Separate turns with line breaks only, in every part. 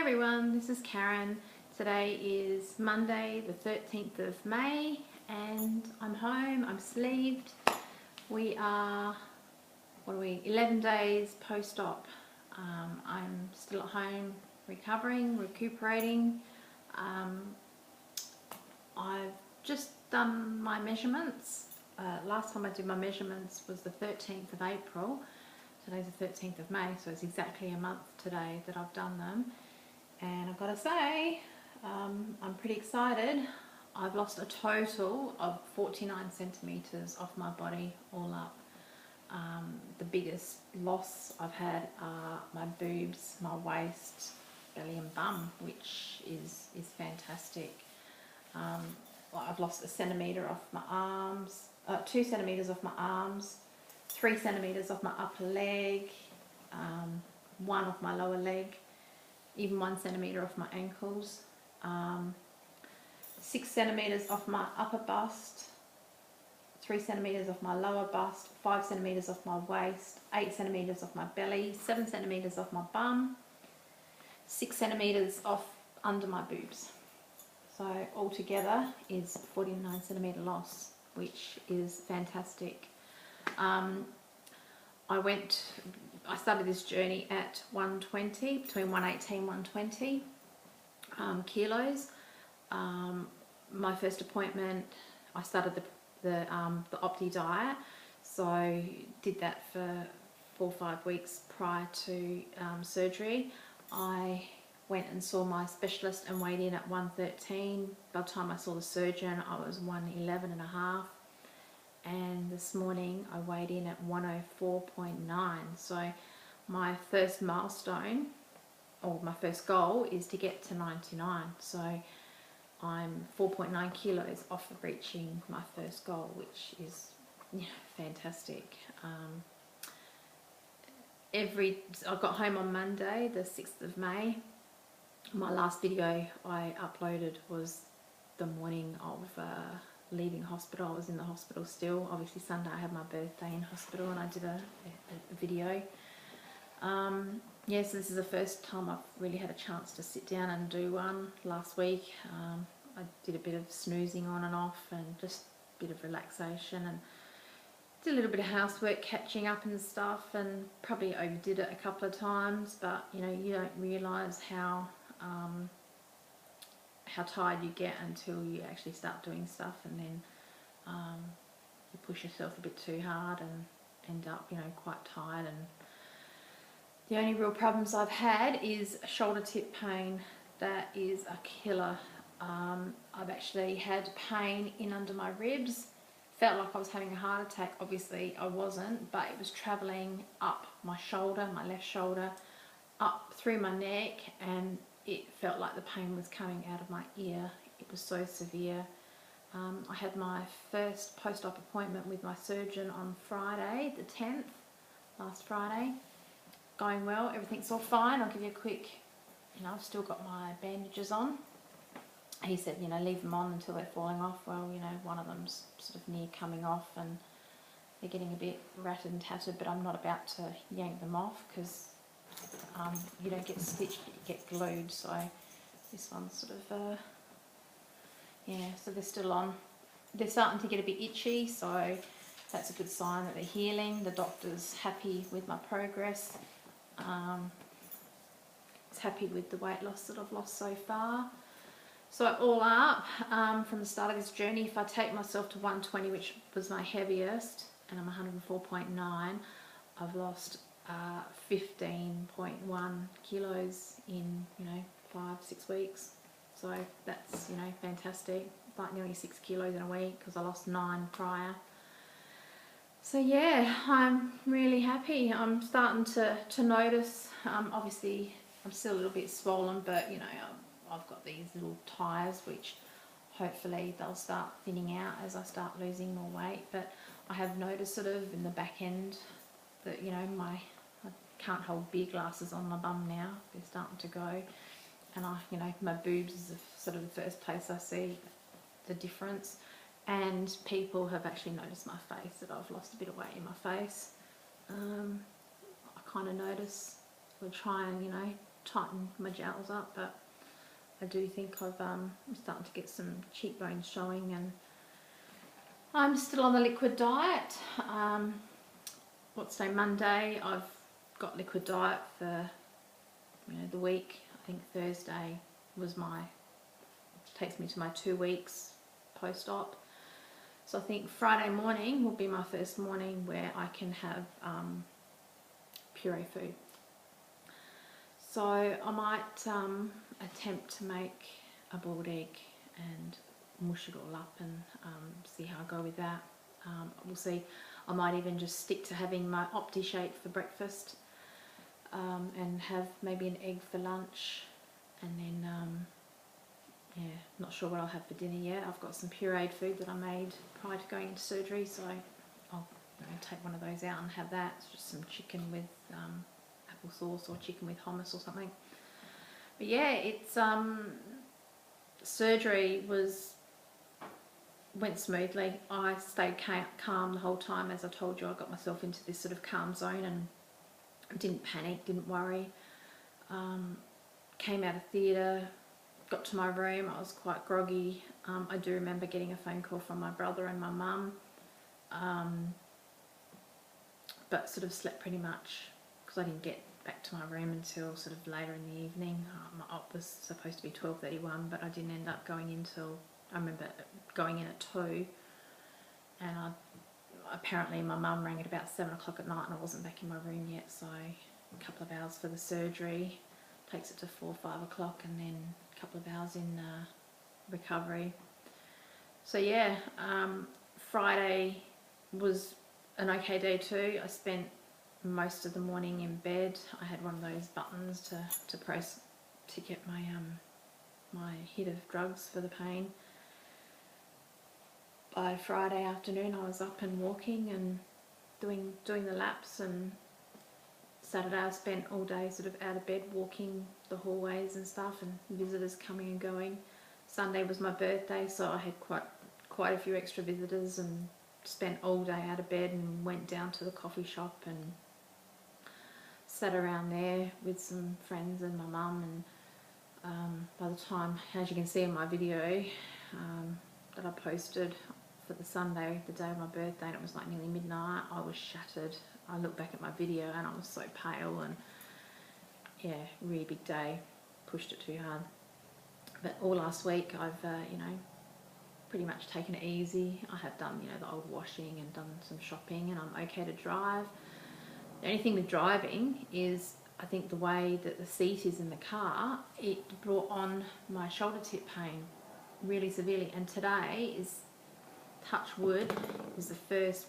everyone, this is Karen. Today is Monday the 13th of May and I'm home, I'm sleeved. We are, 11 days post-op. I'm still at home recuperating. I've just done my measurements. Last time I did my measurements was the 13th of April. Today's the 13th of May, so it's exactly a month today that I've done them. And I've got to say, I'm pretty excited. I've lost a total of 49 centimetres off my body all up. The biggest loss I've had are my boobs, my waist, belly and bum, which is fantastic. I've lost a centimetre off my arms, 2 centimetres off my arms, 3 centimetres off my upper leg, 1 off my lower leg, even 1 centimetre off my ankles, 6 centimetres off my upper bust, 3 centimetres off my lower bust, 5 centimetres off my waist, 8 centimetres off my belly, 7 centimetres off my bum, 6 centimetres off under my boobs. So altogether is 49 centimetre loss, which is fantastic. I started this journey at 120, between 118 and 120 kilos. My first appointment, I started the Opti diet, so did that for 4 or 5 weeks prior to surgery. I went and saw my specialist and weighed in at 113. By the time I saw the surgeon, I was 111.5. And this morning I weighed in at 104.9. So my first milestone, or my first goal, is to get to 99. So I'm 4.9 kilos off of reaching my first goal, which is fantastic. I got home on Monday, the 6th of May. My last video I uploaded was the morning of leaving hospital. I was in the hospital still. Obviously Sunday I had my birthday in hospital and I did a video. Yes, this is the first time I've really had a chance to sit down and do one. Last week I did a bit of snoozing on and off and just a bit of relaxation and did a little bit of housework, catching up and stuff, and probably overdid it a couple of times, but you don't realise how tired you get until you actually start doing stuff, and then you push yourself a bit too hard and end up quite tired. And the only real problems I've had is shoulder tip pain. That is a killer. I've actually had pain in under my ribs. Felt like I was having a heart attack. Obviously I wasn't, but it was travelling up my shoulder, my left shoulder, up through my neck, and it felt like the pain was coming out of my ear. It was so severe. I had my first post-op appointment with my surgeon on Friday, the 10th, last Friday. Going well, everything's all fine. I'll give you a quick, I've still got my bandages on. He said, leave them on until they're falling off. Well, one of them's sort of near coming off and they're getting a bit ratted and tattered, but I'm not about to yank them off because you don't get stitched, you get glued. So this one's sort of, so they're still on. They're starting to get a bit itchy, so that's a good sign that they're healing. The doctor's happy with my progress. He's happy with the weight loss that I've lost so far. So all up, from the start of this journey, if I take myself to 120, which was my heaviest, and I'm 104.9, I've lost 15.1 kilos in 5-6 weeks. So that's fantastic. Like nearly 6 kilos in a week because I lost 9 prior. So yeah, I'm really happy. I'm starting to notice. Obviously I'm still a little bit swollen, but I've got these little tyres which hopefully they'll start thinning out as I start losing more weight. But I have noticed sort of in the back end that I can't hold beer glasses on my bum now. They're starting to go, and my boobs is sort of the first place I see the difference. And people have actually noticed my face, that I've lost a bit of weight in my face. I kind of notice, we'll try and tighten my jowls up, but I do think I'm starting to get some cheekbones showing, and I'm still on the liquid diet. What's today, Monday? I've got liquid diet for the week. I think Thursday was takes me to my 2 weeks post-op. So I think Friday morning will be my first morning where I can have puree food. So I might attempt to make a boiled egg and mush it all up and see how I go with that. We'll see. I might even just stick to having my OptiShake for breakfast and have maybe an egg for lunch, and then yeah, not sure what I'll have for dinner yet. I've got some pureed food that I made prior to going into surgery, so I'll take one of those out and have that. It's just some chicken with applesauce or chicken with hummus or something. But yeah, it's surgery went smoothly. I stayed calm the whole time. As I told you, I got myself into this sort of calm zone and didn't panic, didn't worry. Came out of theatre, got to my room, I was quite groggy. I do remember getting a phone call from my brother and my mum, but sort of slept pretty much because I didn't get back to my room until sort of later in the evening. My op was supposed to be 12:31, but I didn't end up going in till, I remember going in at 2, and apparently my mum rang at about 7 o'clock at night and I wasn't back in my room yet, so a couple of hours for the surgery, takes it to 4 or 5 o'clock, and then a couple of hours in recovery. So yeah, Friday was an okay day too. I spent most of the morning in bed. I had one of those buttons to press to get my my hit of drugs for the pain. By Friday afternoon I was up and walking and doing the laps, and Saturday I spent all day sort of out of bed walking the hallways and stuff, and visitors coming and going. Sunday was my birthday, so I had quite a few extra visitors and spent all day out of bed and went down to the coffee shop and sat around there with some friends and my mum, and by the time, as you can see in my video that I posted for the Sunday, the day of my birthday, and it was like nearly midnight, I was shattered. I look back at my video and I was so pale, and yeah, really big day, pushed it too hard. But all last week I've pretty much taken it easy. I have done the old washing and done some shopping, and I'm okay to drive. The only thing with driving is I think the way that the seat is in the car, it brought on my shoulder tip pain really severely, and today is, touch wood, is the first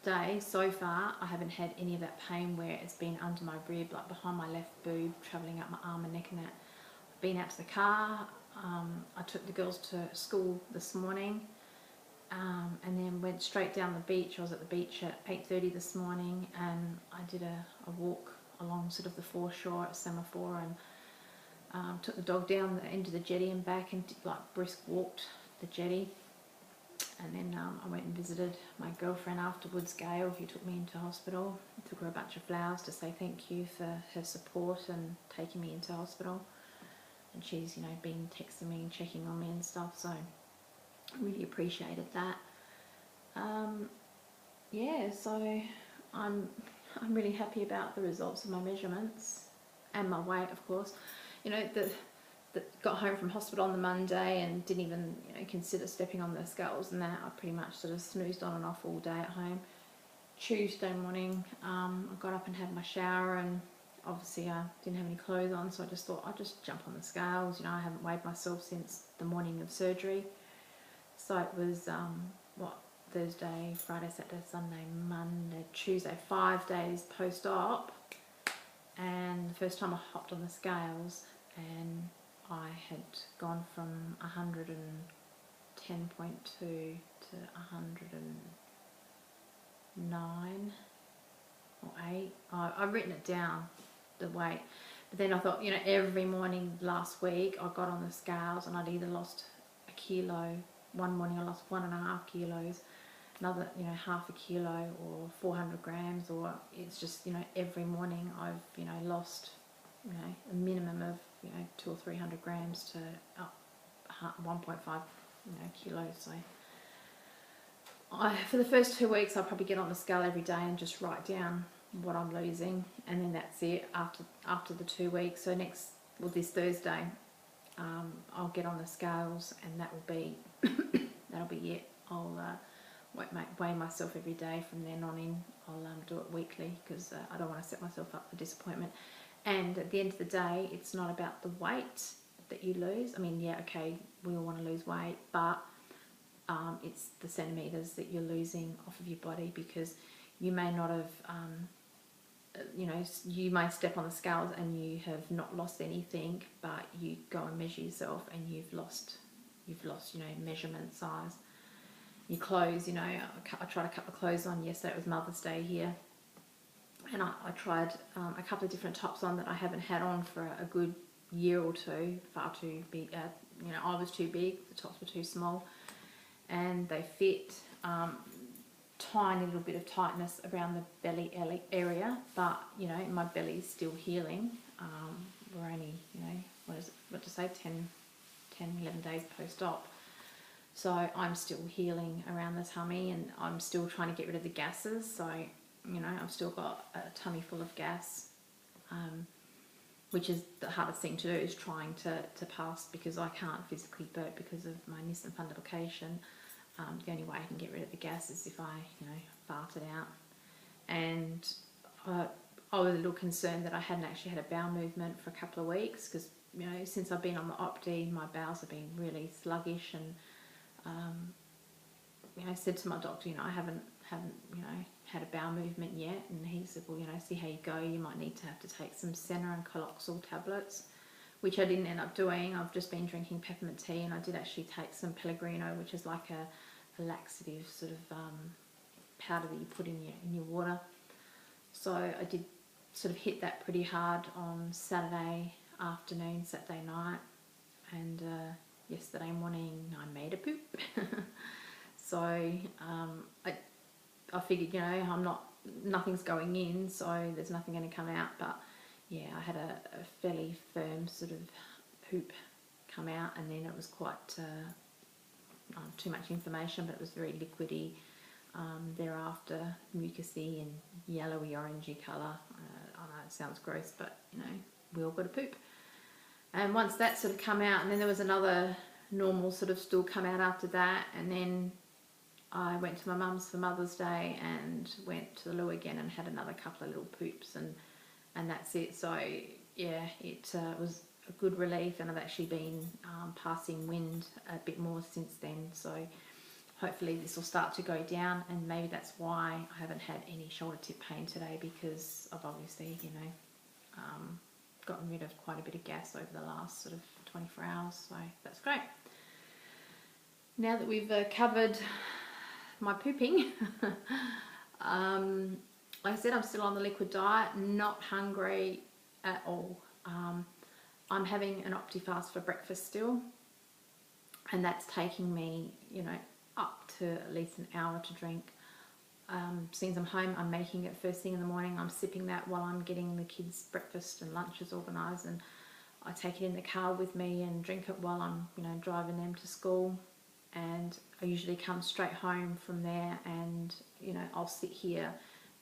day so far I haven't had any of that pain where it's been under my rib, like behind my left boob, travelling up my arm and neck and that. I've been out to the car, I took the girls to school this morning, and then went straight down the beach. I was at the beach at 8:30 this morning, and I did a walk along sort of the foreshore at Semaphore, and took the dog down the end of the jetty and back, and brisk walked the jetty. And then I went and visited my girlfriend afterwards, Gail, who took me into hospital. I took her a bunch of flowers to say thank you for her support and taking me into hospital. And she's, been texting me and checking on me and stuff, so I really appreciated that. Yeah, so I'm really happy about the results of my measurements and my weight, of course. Got home from hospital on the Monday and didn't even consider stepping on the scales and that. I pretty much sort of snoozed on and off all day at home. Tuesday morning I got up and had my shower, and obviously I didn't have any clothes on, so I just thought I'd just jump on the scales. I haven't weighed myself since the morning of surgery. So it was Thursday, Friday, Saturday, Sunday, Monday, Tuesday, 5 days post-op, and the first time I hopped on the scales, and I had gone from 110.2 to 109 or 8. I've written it down, the weight, but then I thought, every morning last week I got on the scales and I'd either lost a kilo. One morning I lost 1.5 kilos, another half a kilo or 400 grams, or it's just every morning I've lost a minimum of 200 or 300 grams to up 1.5 kilos. So for the first 2 weeks, I'll probably get on the scale every day and just write down what I'm losing, and then that's it after the 2 weeks. So this Thursday, I'll get on the scales, and that will be that'll be it. I'll weigh myself every day from then on in. I'll do it weekly because I don't want to set myself up for disappointment. And at the end of the day, it's not about the weight that you lose. I mean, yeah, okay, we all want to lose weight, but it's the centimetres that you're losing off of your body, because you may not have, you may step on the scales and you have not lost anything, but you go and measure yourself and you've lost, measurement size. Your clothes, I tried a couple of clothes on yesterday. It was Mother's Day here, and I tried a couple of different tops on that I haven't had on for a good year or two. Far too big, I was too big, the tops were too small, and they fit. Tiny little bit of tightness around the belly area, but my belly's still healing. We're only, what to say, 10, 11 days post-op. So I'm still healing around the tummy, and I'm still trying to get rid of the gases. So, I've still got a tummy full of gas, which is the hardest thing to do, is trying to pass, because I can't physically burp because of my Nissen fundoplication. The only way I can get rid of the gas is if I, fart it out. And I was a little concerned that I hadn't actually had a bowel movement for a couple of weeks, because, since I've been on the Opti, my bowels have been really sluggish, and I said to my doctor, I haven't had a bowel movement yet, and he said, well, see how you go. You might need to have to take some Senna and Coloxal tablets, which I didn't end up doing. I've just been drinking peppermint tea, and I did actually take some Pellegrino, which is like a laxative sort of powder that you put in your water. So I did sort of hit that pretty hard on Saturday afternoon, Saturday night, and yesterday morning I made a poop. So I figured, nothing's going in, so there's nothing going to come out. But yeah, I had a fairly firm sort of poop come out, and then it was quite too much information, but it was very liquidy. Thereafter, mucousy and yellowy orangey colour. I know it sounds gross, but we all got to poop. And once that sort of come out, and then there was another normal sort of stool come out after that, and then I went to my mum's for Mother's Day and went to the loo again and had another couple of little poops, and that's it. So yeah, it was a good relief, and I've actually been passing wind a bit more since then. So hopefully this will start to go down, and maybe that's why I haven't had any shoulder tip pain today, because I've obviously, gotten rid of quite a bit of gas over the last sort of 24 hours. So that's great. Now that we've covered my pooping, like I said, I'm still on the liquid diet, not hungry at all. I'm having an Optifast for breakfast still, and that's taking me, up to at least an hour to drink. Since I'm home, I'm making it first thing in the morning. I'm sipping that while I'm getting the kids' breakfast and lunches organised, and I take it in the car with me and drink it while I'm, driving them to school. And I usually come straight home from there, and I'll sit here,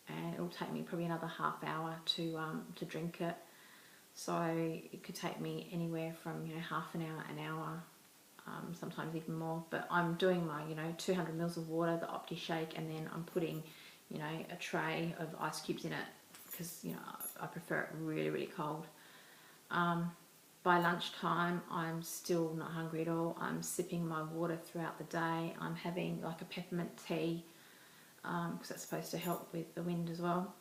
and it'll take me probably another half hour to drink it. So it could take me anywhere from half an hour, sometimes even more. But I'm doing my 200 mils of water, the Opti shake, and then I'm putting a tray of ice cubes in it, because I prefer it really, really cold. By lunchtime, I'm still not hungry at all. I'm sipping my water throughout the day. I'm having like a peppermint tea, because that's supposed to help with the wind as well.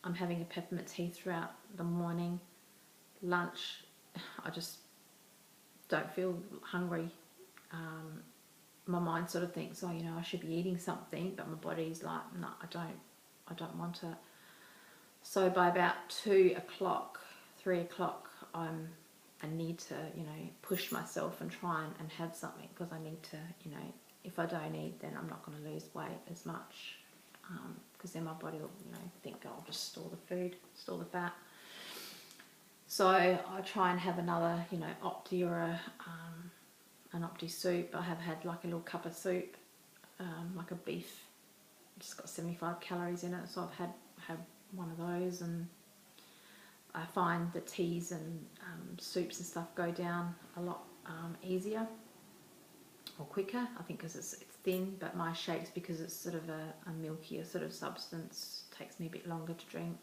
I'm having a peppermint tea throughout the morning. Lunch, I just don't feel hungry. My mind sort of thinks, oh, I should be eating something, but my body's like, no, I don't want it. So by about 2 o'clock, 3 o'clock, I need to, push myself and try and have something, because I need to, if I don't eat, then I'm not going to lose weight as much, because then my body will, think, oh, I'll just store the food, store the fat. So I try and have another, you know, Opti or an Opti soup. I have had like a little cup of soup, like a beef. It's got 75 calories in it, so I've had one of those, and I find the teas and soups and stuff go down a lot easier or quicker. I think because it's thin, but my shakes, because it's sort of a milkier sort of substance, takes me a bit longer to drink.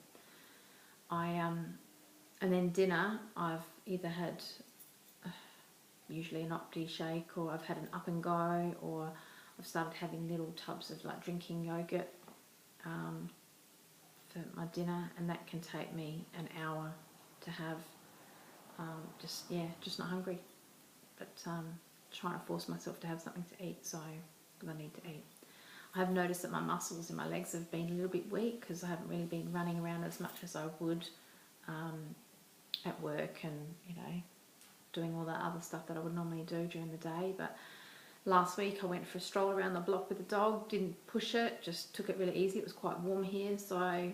And then dinner, I've either had usually an Opti shake, or I've had an Up and Go, or I've started having little tubs of like drinking yogurt for my dinner, and that can take me an hour to have. Just not hungry, but trying to force myself to have something to eat, so because I need to eat. I have noticed that my muscles in my legs have been a little bit weak because I haven't really been running around as much as I would at work, and you know, doing all that other stuff that I would normally do during the day. But last week I went for a stroll around the block with the dog, didn't push it, just took it really easy. It was quite warm here, so I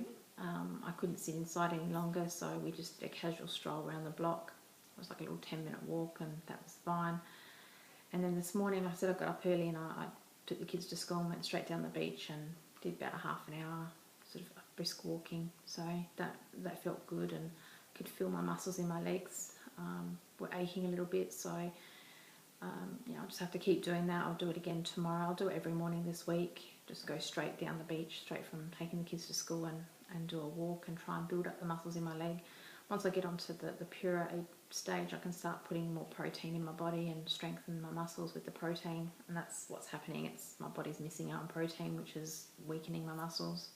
couldn't sit inside any longer, so we just did a casual stroll around the block. It was like a little 10-minute walk, and that was fine. And then this morning I said I got up early, and I took the kids to school and went straight down the beach and did about a half an hour sort of brisk walking. So that felt good, and could feel my muscles in my legs were aching a little bit. So I'll just have to keep doing that. I'll do it again tomorrow. I'll do it every morning this week. Just go straight down the beach, straight from taking the kids to school, and do a walk and try and build up the muscles in my leg. Once I get onto the purer stage, I can start putting more protein in my body and strengthen my muscles with the protein, and that's what's happening. It's my body's missing out on protein, which is weakening my muscles.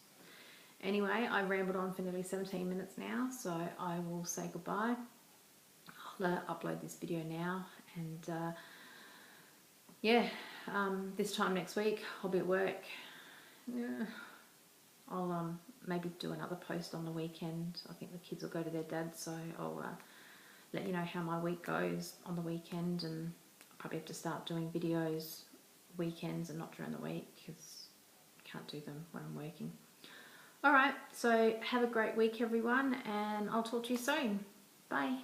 Anyway, I rambled on for nearly 17 minutes now, so I will say goodbye. I'll upload this video now, and this time next week I'll be at work. I'll maybe do another post on the weekend. I think the kids will go to their dad, so I'll let you know how my week goes on the weekend, and I'll probably have to start doing videos weekends and not during the week because I can't do them when I'm working. Alright, so have a great week everyone, and I'll talk to you soon. Bye.